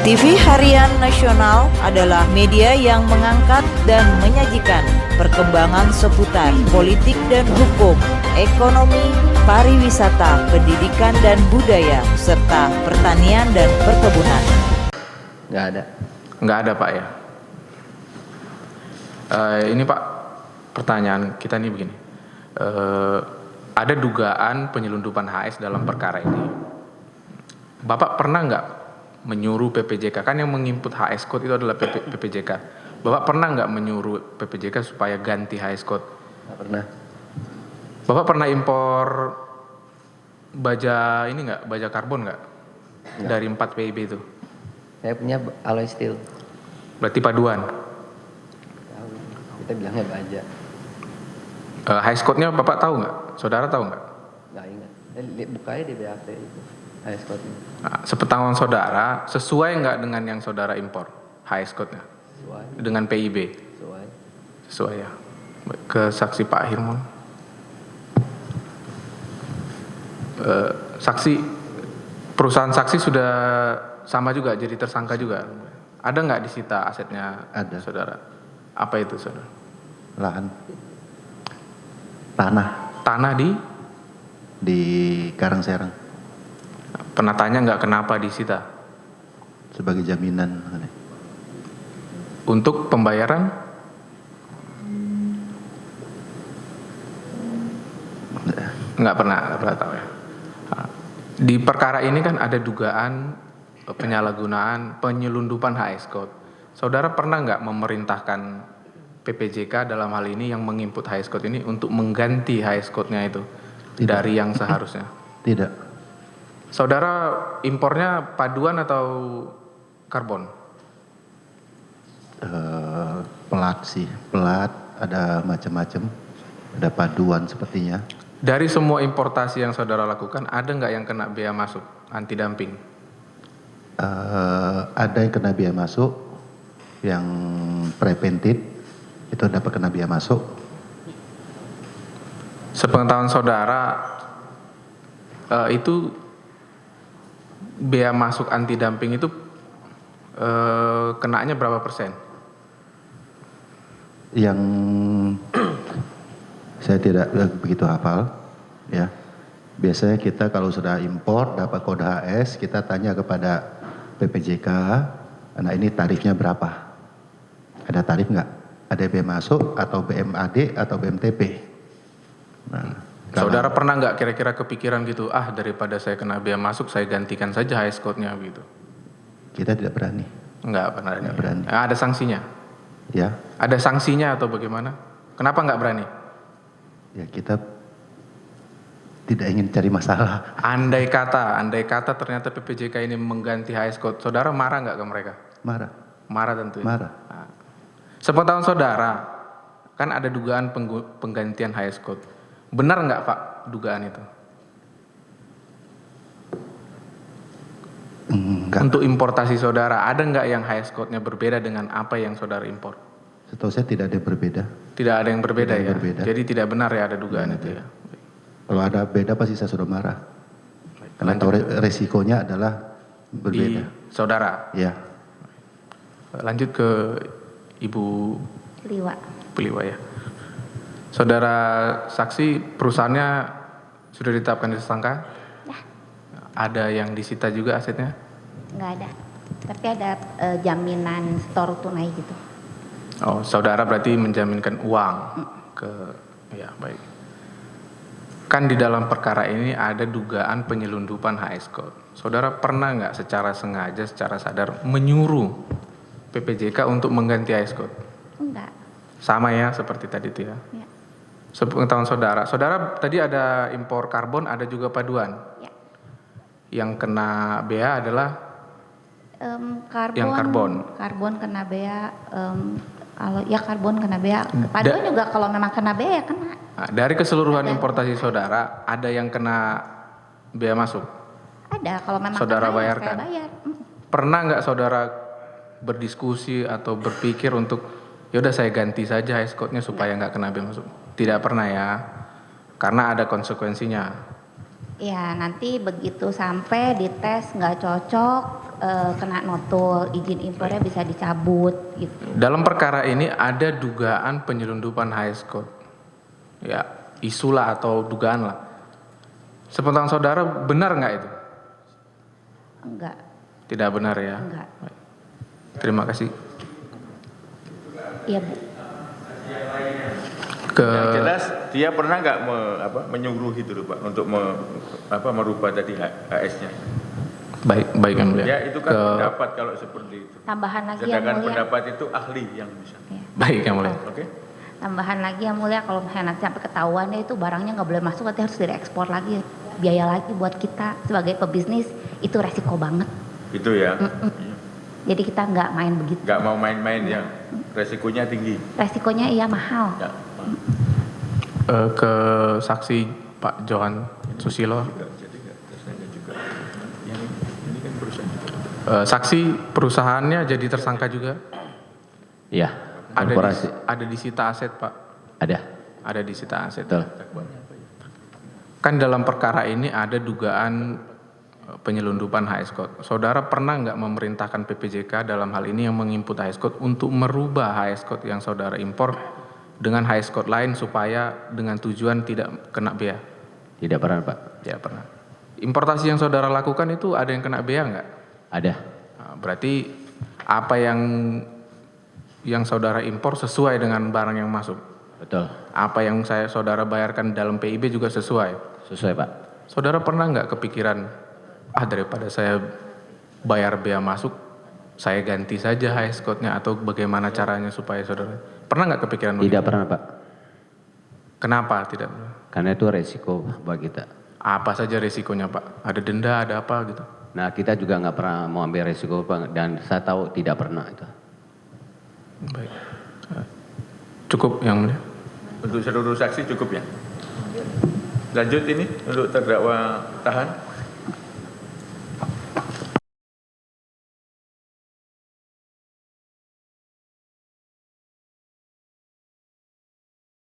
TV Harian Nasional adalah media yang mengangkat dan menyajikan perkembangan seputar politik dan hukum, ekonomi, pariwisata, pendidikan dan budaya, serta pertanian dan perkebunan. Nggak ada. Nggak ada Pak ya. Ini Pak, pertanyaan kita nih begini. Ada dugaan penyelundupan HS dalam perkara ini. Bapak pernah nggak menyuruh PPJK, kan yang menginput HS code itu adalah PPJK. Bapak pernah nggak menyuruh PPJK supaya ganti HS code? Nggak pernah. Bapak pernah impor baja ini nggak, baja karbon nggak? Dari 4 PIB itu? Saya punya alloy steel. Berarti paduan. Tahu. Kita bilangnya baja. HS code-nya Bapak tahu nggak? Saudara tahu nggak? Nggak ingat. Bukanya di BAP itu. HS code-nya. Nah, sepengetahuan saudara, sesuai nggak dengan yang saudara impor HS code-nya? Sesuai. Dengan PIB? Sesuai. Sesuai ya. Ke saksi Pak Hirmon. Saksi, perusahaan saksi sudah sama juga, jadi tersangka juga. Ada nggak disita asetnya? Ada. Saudara? Apa itu saudara? Lahan tanah Tanah di Karangserang pernah tanya nggak kenapa disita? sebagai jaminan. Untuk pembayaran? Nggak pernah tahu ya. Di perkara ini kan ada dugaan penyalahgunaan penyelundupan HS code. Saudara pernah nggak memerintahkan PPJK dalam hal ini yang menginput HS code ini untuk mengganti HS code-nya itu dari yang seharusnya? Tidak. Saudara impornya paduan atau karbon? Pelat sih, pelat ada macam-macam, ada paduan sepertinya. Dari semua importasi yang saudara lakukan, ada nggak yang kena bea masuk anti dumping? Ada yang kena biaya masuk, yang prevented itu dapat kena biaya masuk. Sepengetahuan saudara, itu bea masuk anti dumping itu kenanya berapa persen? Yang saya tidak begitu hafal, ya. Biasanya kita kalau sudah impor dapat kode HS, kita tanya kepada PPJK, nah ini tarifnya berapa? Ada tarif nggak? Ada bea masuk atau BMAD atau BMTP? Nah, Saudara pernah nggak kira-kira kepikiran gitu, daripada saya kena bea masuk, saya gantikan saja HS code-nya gitu? kita tidak berani, Nggak pernah. Nggak berani. Ada sanksinya? ya. Ada sanksinya atau bagaimana? Kenapa nggak berani? Ya kita tidak ingin cari masalah. Andai kata ternyata PPJK ini mengganti HS code, saudara marah nggak ke mereka? Marah, Marah tentunya. marah. Nah, sepengetahuan saudara, kan ada dugaan penggantian HS code. Benar nggak Pak dugaan itu? Enggak. Untuk importasi saudara, ada nggak yang HS code-nya berbeda dengan apa yang saudara impor? Setahu saya tidak ada yang berbeda. Tidak ada yang berbeda Tidak ya? berbeda. Jadi tidak benar ya ada dugaan itu ya? Kalau ada beda pasti saya sudah marah. Karena tahu resikonya adalah berbeda. Di saudara. Ya, Lanjut ke Ibu Liwa. Peliwa ya. Saudara saksi, perusahaannya sudah ditetapkan tersangka? Ya. Ada yang disita juga asetnya? Nggak ada. Tapi ada jaminan store tunai gitu. Oh, saudara berarti menjaminkan uang ke, ya baik. Kan di dalam perkara ini ada dugaan penyelundupan HS code. Saudara pernah nggak secara sengaja, secara sadar menyuruh PPJK untuk mengganti HS code? Enggak. Sama ya seperti tadi itu ya. Ya. Sepengetahuan saudara, saudara tadi ada impor karbon, ada juga paduan. Ya. Yang kena bea adalah Karbon. yang karbon. Karbon kena bea. Kalau ya karbon kena bea. Paduan juga kalau memang kena bea ya kena. Nah, dari keseluruhan Ada. importasi saudara, ada yang kena bea masuk? Ada kalau memang Saudara kena, ya bayarkan? saya bayar. Pernah nggak saudara berdiskusi atau berpikir untuk yaudah saya ganti saja HS code-nya supaya nggak kena bea masuk? Tidak pernah ya, karena ada konsekuensinya. Ya nanti begitu sampai dites nggak cocok, kena notul, izin impornya bisa dicabut gitu. Dalam perkara ini ada dugaan penyelundupan HSK. Ya, isu lah atau dugaan lah. Sepengetahuan saudara benar nggak itu? Enggak, Tidak benar ya. enggak. Terima kasih. Iya Bu. Yang jelas dia pernah nggak menyuruh itu loh Pak untuk merubah tadi HS-nya. Baik yang mulia. Ya itu kan pendapat kalau seperti itu. Tambahan lagi yang Sedangkan mulia. pendapat itu ahli yang bisa. Ya. Baik yang mulia. Oke? Tambahan lagi yang mulia, kalau misalnya nanti sampai ketahuan itu barangnya nggak boleh masuk, nanti harus diekspor lagi. Biaya lagi buat kita sebagai pebisnis, itu resiko banget. Itu ya. Jadi kita nggak main begitu. Nggak mau main-main ya. Resikonya tinggi. Resikonya iya mahal. Ya. Ke saksi Pak Johan Susilo. Jadi nggak tersangka juga. Ini kan perusahaan. Saksi perusahaannya jadi tersangka juga. Iya. Ada disita aset Pak. Ada disita aset. Betul. Kan dalam perkara ini ada dugaan penyelundupan HS code. Saudara pernah nggak memerintahkan PPJK dalam hal ini yang menginput HS code untuk merubah HS code yang saudara impor dengan HS code lain supaya dengan tujuan tidak kena bea? Tidak pernah Pak. Ya pernah. Importasi yang saudara lakukan itu ada yang kena bea nggak? Ada. Nah, berarti apa yang saudara impor sesuai dengan barang yang masuk? Betul. Apa yang saudara bayarkan dalam PIB juga sesuai? Sesuai Pak. Saudara pernah nggak kepikiran, daripada saya bayar bea masuk, saya ganti saja HS code-nya atau bagaimana caranya supaya saudara? Pernah nggak kepikiran begitu? Tidak pernah Pak. Kenapa tidak? Karena itu resiko buat kita. Apa saja resikonya Pak? Ada denda, ada apa gitu? Nah kita juga nggak pernah mau ambil resiko Pak, dan saya tahu tidak pernah itu. Baik. Cukup yang mulia. Untuk seluruh saksi cukup ya. Lanjut ini untuk terdakwa tahan.